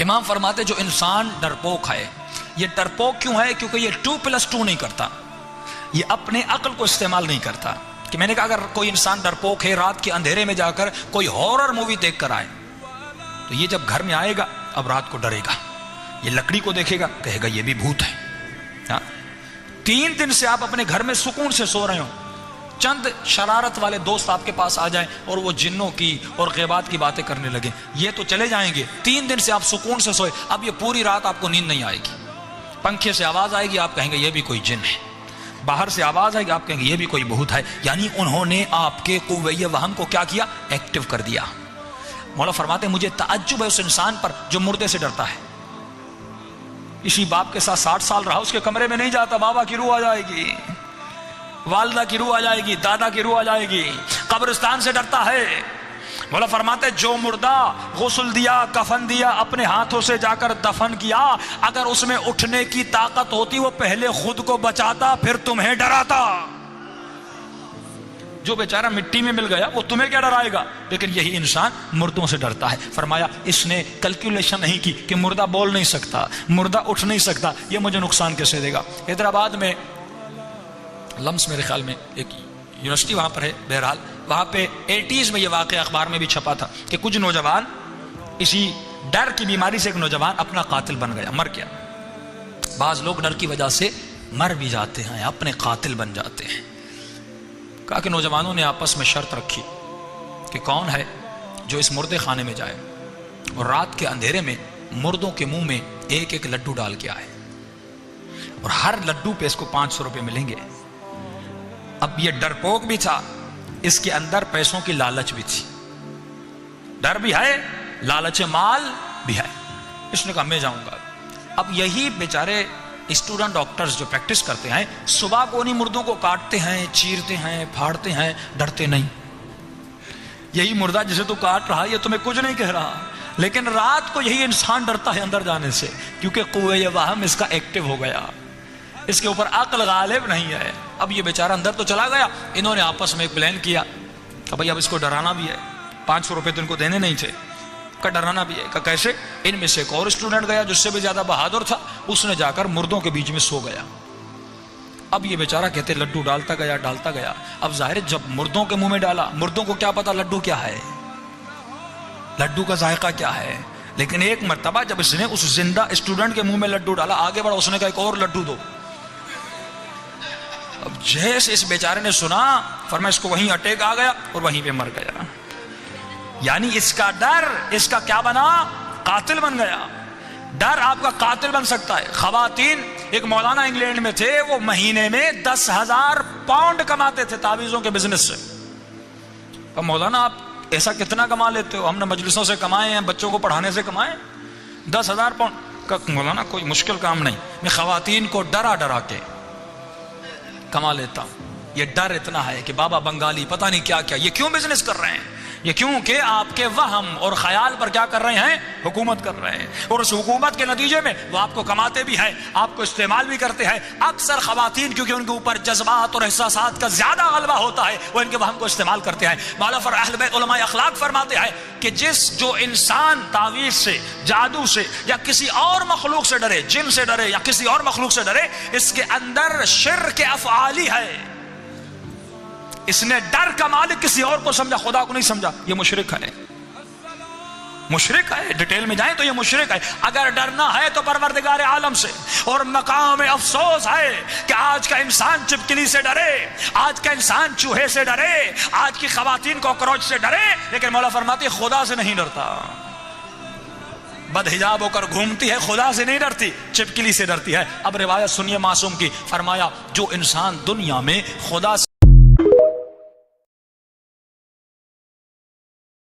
امام فرماتے جو انسان ڈرپوک ہے، یہ ڈرپوک کیوں ہے؟ کیونکہ یہ 2+2 نہیں کرتا، یہ اپنے عقل کو استعمال نہیں کرتا. کہ میں نے کہا اگر کوئی انسان ڈرپوک ہے، رات کے اندھیرے میں جا کر کوئی ہارر مووی دیکھ کر آئے تو یہ جب گھر میں آئے گا اب رات کو ڈرے گا، یہ لکڑی کو دیکھے گا کہے گا یہ بھی بھوت ہے. 3 دن سے آپ اپنے گھر میں سکون سے سو رہے ہو، چند شرارت والے دوست آپ کے پاس آ جائیں اور وہ جنوں کی اور غیبات کی باتیں کرنے لگے، یہ تو چلے جائیں گے. 3 دن سے آپ سکون سے سوئے، اب یہ پوری رات آپ کو نیند نہیں آئے گی. پنکھے سے آواز آئے گی، آپ کہیں گے یہ بھی کوئی جن ہے. باہر سے آواز آئے گی، آپ کہیں گے یہ بھی کوئی بھوت ہے. یعنی انہوں نے آپ کے قوہ وہم کو کیا کیا؟ ایکٹیو کر دیا. مولا فرماتے ہیں مجھے تعجب ہے اس انسان پر جو مردے سے ڈرتا ہے. اسی باپ کے ساتھ 60 سال رہا، اس کے کمرے میں نہیں جاتا، بابا کی روح آ جائے گی، والدہ کی روح آ جائے گی، دادا کی روح آ جائے گی. قبرستان سے ڈرتا ہے. مولا فرماتے جو مردہ غسل دیا، کفن دیا، اپنے ہاتھوں سے جا کر دفن کیا، اگر اس میں اٹھنے کی طاقت ہوتی وہ پہلے خود کو بچاتا پھر تمہیں ڈراتا. جو بیچارہ مٹی میں مل گیا وہ تمہیں کیا ڈرائے گا؟ لیکن یہی انسان مردوں سے ڈرتا ہے. فرمایا اس نے کیلکولیشن نہیں کی کہ مردہ بول نہیں سکتا، مردہ اٹھ نہیں سکتا، یہ مجھے نقصان کیسے دے گا. حیدرآباد میں لمس میرے خیال میں ایک یونیورسٹی وہاں پر ہے، بہرحال وہاں پہ 80s میں یہ واقعہ اخبار میں بھی چھپا تھا کہ کچھ نوجوان اسی ڈر کی بیماری سے ایک نوجوان اپنا قاتل بن گیا، مر گیا. بعض لوگ ڈر کی وجہ سے مر بھی جاتے ہیں، اپنے قاتل بن جاتے ہیں. کہا کہ نوجوانوں نے آپس میں شرط رکھی کہ کون ہے جو اس مردے خانے میں جائے اور رات کے اندھیرے میں مردوں کے منہ میں 1 لڈو ڈال کے آئے اور ہر لڈو پہ اس کو 500 روپے ملیں گے. اب یہ ڈرپوک بھی تھا، اس کے اندر پیسوں کی لالچ بھی تھی، ڈر بھی ہے، لالچ مال بھی ہے. اس نے کہا میں جاؤں گا. اب یہی بیچارے اسٹوڈنٹ ڈاکٹرز جو پریکٹس کرتے ہیں صبح کو انہیں مردوں کو کاٹتے ہیں، چیرتے ہیں، پھاڑتے ہیں، ڈرتے نہیں. یہی مردہ جسے تو کاٹ رہا یہ تمہیں کچھ نہیں کہہ رہا، لیکن رات کو یہی انسان ڈرتا ہے اندر جانے سے، کیونکہ قوہ وہم اس کا ایکٹیو ہو گیا، اس کے اوپر عقل غالب نہیں ہے. اب یہ بیچارہ اندر تو چلا گیا. انہوں نے آپس میں ایک پلان کیا کہ بھائی اب اس کو ڈرانا بھی ہے، 500 روپے تو ان کو دینے نہیں تھے، کہ ڈرانا بھی ہے. کہ کیسے؟ ان میں سے ایک اور اسٹوڈنٹ گیا جس سے بھی زیادہ بہادر تھا، اس نے جا کر مردوں کے بیچ میں سو گیا. اب یہ بیچارہ کہتے لڈو ڈالتا گیا. اب ظاہر جب مردوں کے منہ میں ڈالا، مردوں کو کیا پتا لڈو کیا ہے، لڈو کا ذائقہ کیا ہے. لیکن ایک مرتبہ جب اس نے اس زندہ اسٹوڈنٹ کے منہ میں لڈو ڈالا، آگے بڑھا، اس نے کہا ایک اور لڈو دو. اب جیسے اس بیچارے نے سنا، فرمایا اس کو وہیں اٹیک آ گیا اور وہیں پہ مر گیا. یعنی اس کا ڈر اس کا کیا بنا؟ قاتل بن گیا. ڈر آپ کا قاتل بن سکتا ہے. خواتین، ایک مولانا انگلینڈ میں تھے، وہ مہینے میں 10,000 پاؤنڈ کماتے تھے تعویذوں کے بزنس سے. اب مولانا آپ ایسا کتنا کما لیتے ہو؟ ہم نے مجلسوں سے کمائے ہیں، بچوں کو پڑھانے سے کمائے. 10,000 پاؤنڈ کا مولانا کوئی مشکل کام نہیں، میں خواتین کو ڈرا کے کما لیتا ہوں. یہ ڈر اتنا ہے کہ بابا بنگالی پتہ نہیں کیا کیا، یہ کیوں بزنس کر رہے ہیں؟ یہ کیوں کہ آپ کے وہم اور خیال پر کیا کر رہے ہیں؟ حکومت کر رہے ہیں. اور اس حکومت کے نتیجے میں وہ آپ کو کماتے بھی ہیں، آپ کو استعمال بھی کرتے ہیں. اکثر خواتین کیونکہ ان کے اوپر جذبات اور احساسات کا زیادہ غلبہ ہوتا ہے، وہ ان کے وہم کو استعمال کرتے ہیں. مولا اہل بیت علماء اخلاق فرماتے ہیں کہ جو انسان تعویذ سے، جادو سے یا کسی اور مخلوق سے ڈرے، جن سے ڈرے یا کسی اور مخلوق سے ڈرے، اس کے اندر شرک افعالی ہے. اس نے ڈر کا مالک کسی اور کو سمجھا، خدا کو نہیں سمجھا. یہ مشرک ہے، مشرک ہے. ڈیٹیل میں جائیں تو یہ مشرک ہے. اگر ڈرنا ہے تو پروردگار عالم سے. اور مقام افسوس ہے کہ آج کا انسان چپکلی سے ڈرے، آج کا انسان چوہے سے ڈرے، آج کی خواتین کاکروچ سے ڈرے، لیکن مولا فرماتی خدا سے نہیں ڈرتا. بد حجاب ہو کر گھومتی ہے، خدا سے نہیں ڈرتی، چپکلی سے ڈرتی ہے. اب روایت سنیے معصوم کی. فرمایا جو انسان دنیا میں خدا